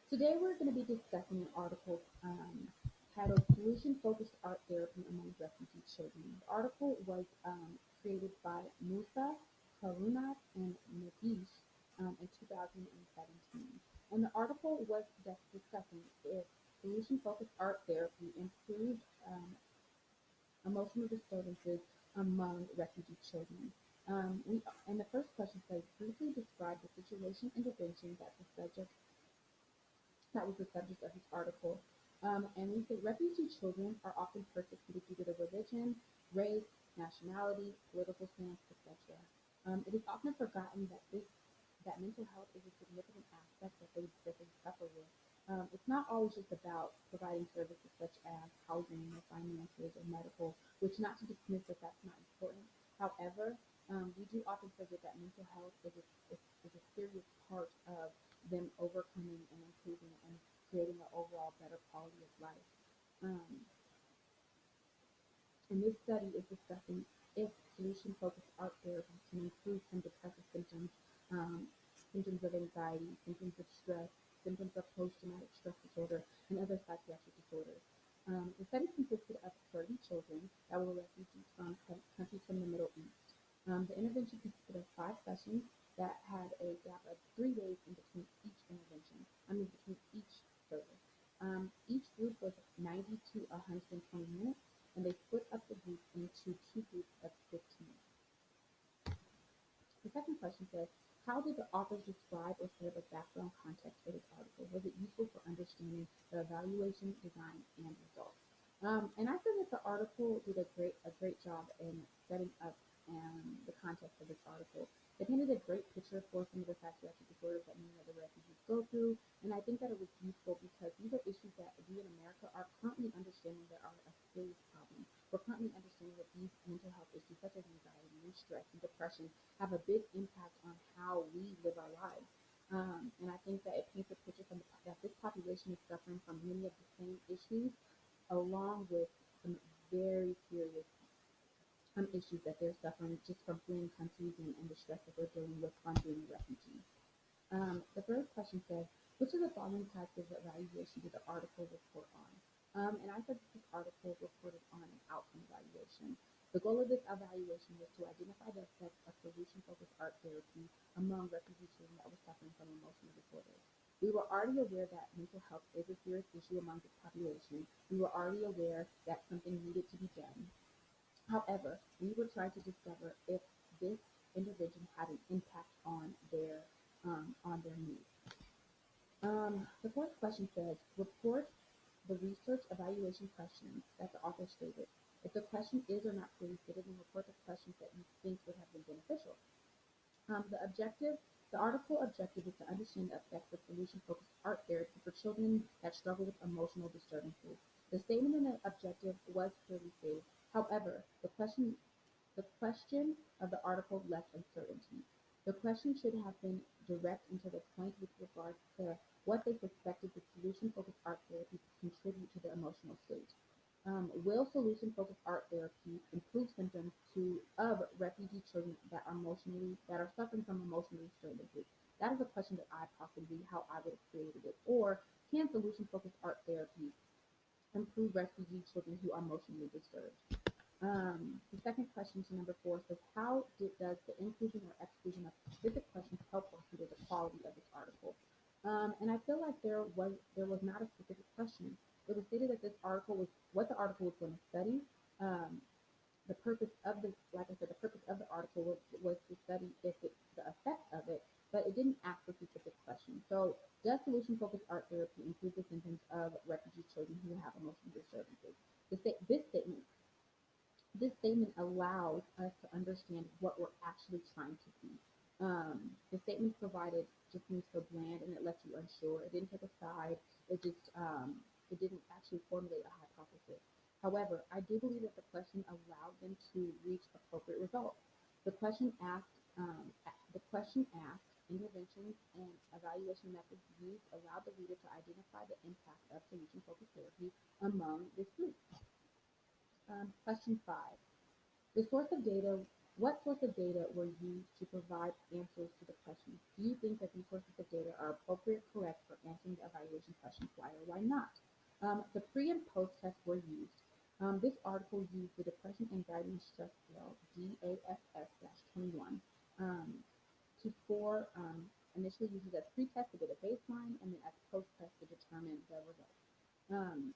Today we're going to be discussing an article titled Solution Focused Art Therapy Among Refugee Children. The article was created by Musa, Karuna, and Nagish in 2017. And the article was discussing if solution focused art therapy improved emotional disturbances among refugee children. And the first question says, briefly describe the situation intervention that was the subject of this article. And we say refugee children are often persecuted due to their religion, race, nationality, political stance, etc. It is often forgotten that mental health is a significant aspect that they suffer with. It's not always just about providing services such as housing or finances or medical, which not to dismiss that that's not important. However, we do often forget that mental health is a serious part of them overcoming and improving and creating an overall better quality of life. Um, and this study is discussing if solution-focused art therapy can improve some depressive symptoms, um, symptoms of anxiety, symptoms of stress, symptoms of post-traumatic stress disorder, and other psychiatric disorders. The study consisted of 30 children that were refugees from countries from the Middle East. The intervention consisted of 5 sessions that had a gap of 3 days in between each intervention, between each service. Each group was 90 to 120 minutes, and they split up the group into 2 groups of 15. The second question says, how did the authors describe or set up a background context for this article? Was it useful for understanding the evaluation, design, and results? And I feel that the article did a great job in setting up the context of this article. It painted a great picture for some of the psychiatric disorders that many of the refugees go through, and I think that it was useful because these are issues that we in America are currently understanding that are a serious problem. We're currently understanding that these mental health issues, such as anxiety and stress and depression, have a big impact on how we live our lives. And I think that it paints a picture that this population is suffering from many of the same issues, along with some very serious issues that they're suffering just from fleeing countries and the stress that they're dealing with from being refugees. The third question says, which of the following types of evaluation did the article report on? And I said that this article reported on an outcome evaluation. The goal of this evaluation was to identify the effects of solution-focused art therapy among refugee children that were suffering from emotional disorders. We were already aware that mental health is a serious issue among this population. We were already aware that something needed to be done. However, we were trying to discover if this intervention had an impact on their needs. The fourth question says, report the research evaluation questions that the author stated. If the question is or not clearly stated, then report the questions that you think would have been beneficial. The article objective is to understand the effects of solution-focused art therapy for children that struggle with emotional disturbances. The statement in the objective was clearly stated. However, the question of the article left uncertainty. The question should have been direct and to the point with regards to what they suspected the solution-focused art therapy could contribute to the emotional state. Will solution-focused art therapy improve symptoms of refugee children that are suffering from emotional disturbances? That is a question that I possibly how I would have created it. Or can solution-focused art therapy improve refugee children who are emotionally disturbed? The second question to number 4 says, does the inclusion or exclusion of specific questions help or hinder the quality of this article? And I feel like there was not a specific question. It was stated that this article was what the article was going to study. Um, the purpose of the like I said, the purpose of the article was to study the effect of it, but it didn't ask a specific question. So, does solution focused art therapy improve the symptoms of refugee children who have emotional disturbances? This statement allows us to understand what we're actually trying to do. The statement provided just seems so bland and it left you unsure. It didn't take a side. It didn't actually formulate a hypothesis. However, I do believe that the question allowed them to reach appropriate results. The question asked, interventions and evaluation methods used allowed the reader to identify the impact of solution-focused therapy among this group. Question 5. The source of data What sorts of data were used to provide answers to the questions? Do you think that these sources of data are appropriate, correct for answering the evaluation questions? Why or why not? The pre and post tests were used. This article used the Depression, Anxiety, and Stress Scale, DASS-21, um, to score initially used as pre-test to get a baseline and then as post-test to determine the results. Um,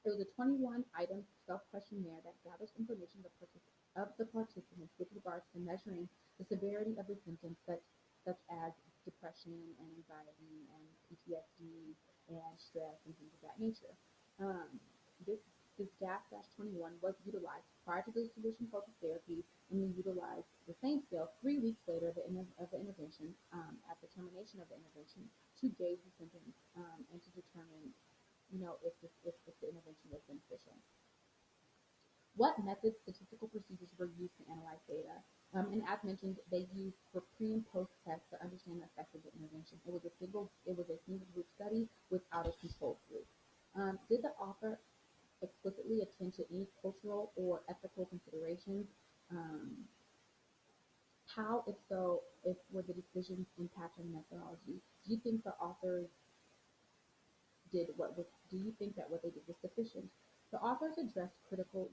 it was a 21-item self-questionnaire that gathers information of the participants with regards to measuring the severity of the symptoms such as depression and anxiety and PTSD and stress and things of that nature. Um, this this DASS-21 was utilized prior to the solution-focused therapy and then utilized the same scale 3 weeks later of the intervention at the termination of the intervention to gauge the symptoms and to determine if the intervention was beneficial. What methods, statistical procedures were used to analyze data? And as mentioned, they used for pre and post tests to understand the effect of the intervention. It was a single group study without a control group. Did the author explicitly attend to any cultural or ethical considerations? Um, how, if so, if were the decisions impact on methodology? Do you think the authors did what was, do you think that what they did was sufficient? The authors addressed critical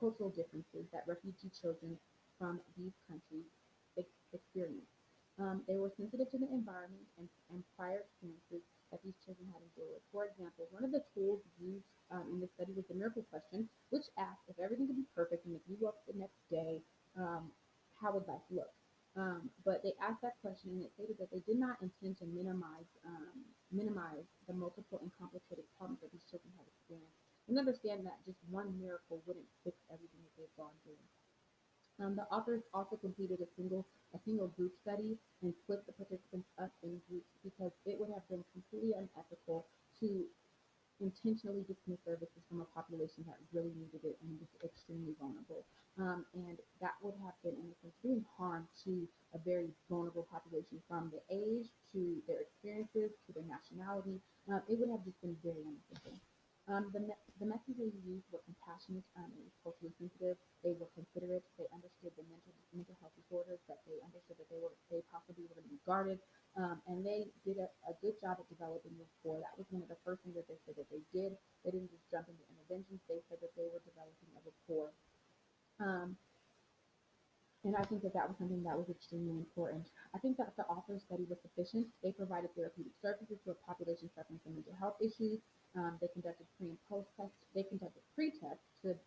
cultural differences that refugee children from these countries experience. They were sensitive to the environment and prior experiences that these children had endured. For example, one of the tools used in the study was the miracle question, which asked if everything could be perfect and if you woke up the next day, um, how would life look? But they asked that question and it stated that they did not intend to minimize the multiple and complicated problems that these children had experienced, and understand that just one miracle wouldn't fix everything that they've gone through. The authors also completed a single group study and split the participants up in groups because it would have been completely unethical to intentionally dismiss services from a population that really needed it and was extremely vulnerable. And that would have been, in a sense, doing harm to a very vulnerable population from their age to their experiences to their nationality. It would have just been very unethical. The methods they used were compassionate and culturally sensitive. They were considerate. They understood the mental health disorders. That they understood that they possibly were going to be guarded, and they did a good job at developing rapport. That was one of the first things that they said that they did. They didn't just jump into interventions. They said that they were developing a rapport. Um, and I think that that was something that was extremely important. I think that the author's study was sufficient. They provided therapeutic services to a population suffering from mental health issues. They conducted pre and post tests. They conducted pre-tests to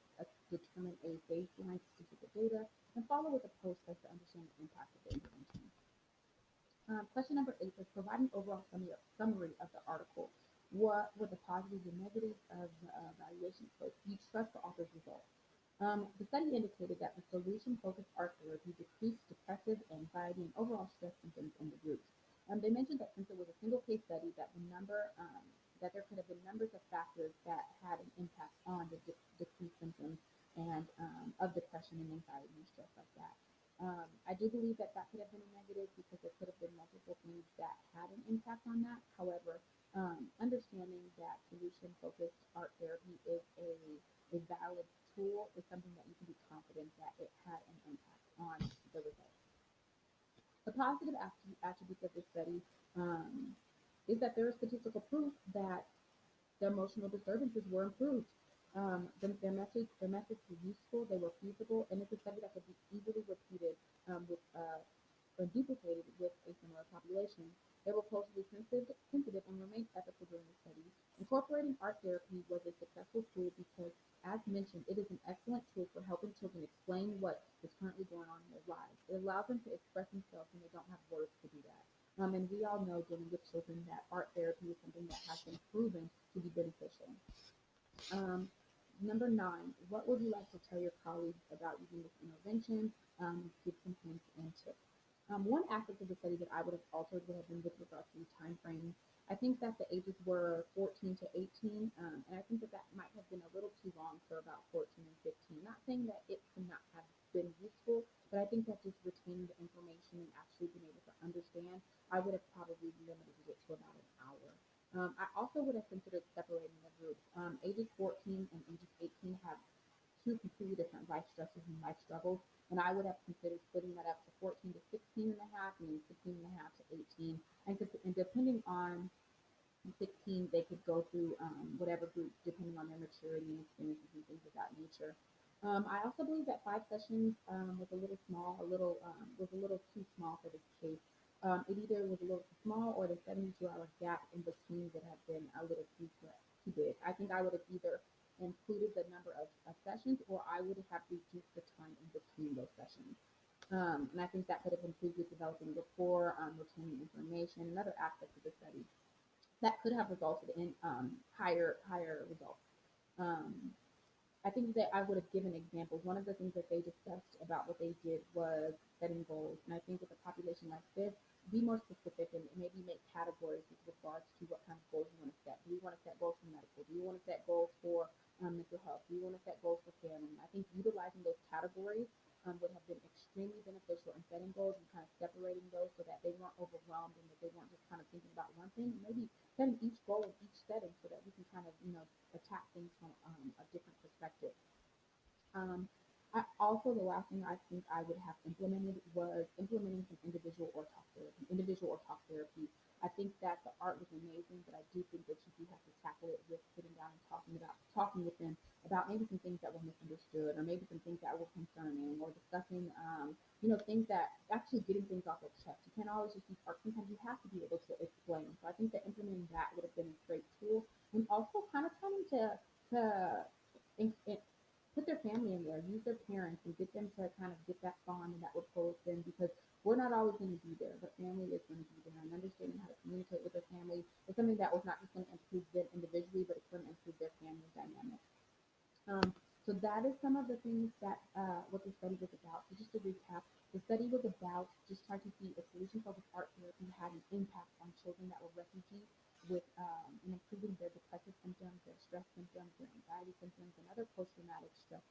determine a baseline statistical data and follow with a post test to understand the impact of the intervention. Question number 8 says provide an overall summary of the article. What were the positives and negatives of the evaluation approach? Do you trust the author's results? The study indicated that the solution-focused art therapy decreased depressive anxiety and overall stress symptoms in the groups. They mentioned that since it was a single case study, that there could have been numbers of factors that had an impact on the decreased symptoms and of depression and anxiety and stress like that. I do believe that that could have been a negative because there could have been multiple things that had an impact on that. However, understanding that solution-focused art therapy is a valid tool is something that you can be confident that it had an impact on the results. The positive attributes of this study is that there is statistical proof that the emotional disturbances were improved. Their methods were useful, they were feasible, and it's a study that could be easily repeated with or duplicated with a similar population. They were culturally sensitive and remained ethical during the study. Incorporating art therapy was a successful tool because, as mentioned, it is an excellent tool for helping children explain what is currently going on in their lives. It allows them to express themselves when they don't have words to do that. And we all know dealing with children that art therapy is something that has been proven to be beneficial. Um, Number 9, what would you like to tell your colleagues about using this intervention? Give some hints and tips. One aspect of the study that I would have altered would have been with regards to the time frames. I think that the ages were 14 to 18, and I think that that might have been a little too long for about 14 and 15. Not saying that it could not have been useful, but I think that just retaining the information and actually being able to understand, I would have probably limited it to about an hour. I also would have considered separating the groups. Ages 14 and ages 18 have two completely different life stresses and life struggles. And I would have considered splitting that up to 14 to 16 and a half, and then 16 and a half to 18. And depending on 16, they could go through whatever group, depending on their maturity and experiences and things of that nature. I also believe that 5 sessions was a little small, was a little too small for this case. It either was a little too small, or the 72-hour gap in between would have been a little too big. I think I would have either included the number of sessions, or I would have reduced the time in between those sessions. And I think that could have improved with developing rapport, retaining information, and other aspects of the study that could have resulted in higher results. Um, I think that I would have given examples. One of the things that they discussed about what they did was setting goals. And I think with a population like this, be more specific and maybe make categories with regards to what kind of goals you want to set. Do you want to set goals for medical? Do you want to set goals for mental health? Do you want to set goals for family? And I think utilizing those categories would have been extremely beneficial in setting goals and kind of separating those so that they weren't overwhelmed and that they weren't just kind of thinking about one thing. Maybe setting each goal in each setting so that we can kind of, attack things from a different perspective. Um, the last thing I think I would have implemented was implementing some individual or talk therapy. I think that the art was amazing, but I do think that you do have to tackle it with sitting down and talking with them about maybe some things that were misunderstood, or maybe some things that were concerning, or discussing, things that actually getting things off their chest. You can't always just use art. Sometimes you have to be able to explain. So I think that implementing that would have been a great tool, and also kind of trying to in, put their family in there, use their parents, and get them to kind of get that bond and that rapport with them, because we're not always going to be there, but family is going to be there. And understanding how to communicate with their family is something that was not just going to improve them individually, but it's going to improve their family dynamic. So that is some of the things that what the study was about. So just to recap, the study was about just trying to see if solution-focused art therapy had an impact on children that were refugees with in improving their depressive symptoms, their stress symptoms, their anxiety symptoms, and other post-traumatic stress.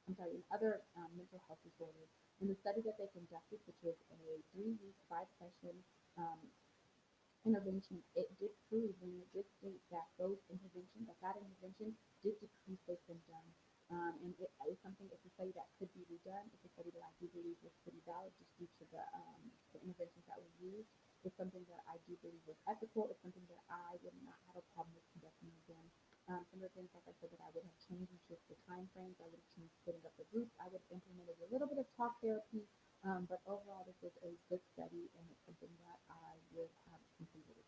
I'm sorry, and other mental health disorders. In the study that they conducted, which was a 3-week, 5-session um, intervention, it did prove and it did state that that intervention did decrease those symptoms. And it is something, it's a study that could be redone. It's a study that I do believe was pretty valid just due to the interventions that were used. It's something that I do believe was ethical. It's something that I would not have a problem with conducting again. Some of the things, like I said, that I would have changed is just the time frames. I would have changed splitting up the groups. I would have implemented a little bit of talk therapy, but overall, this was a good study, and it's something that I would have completed.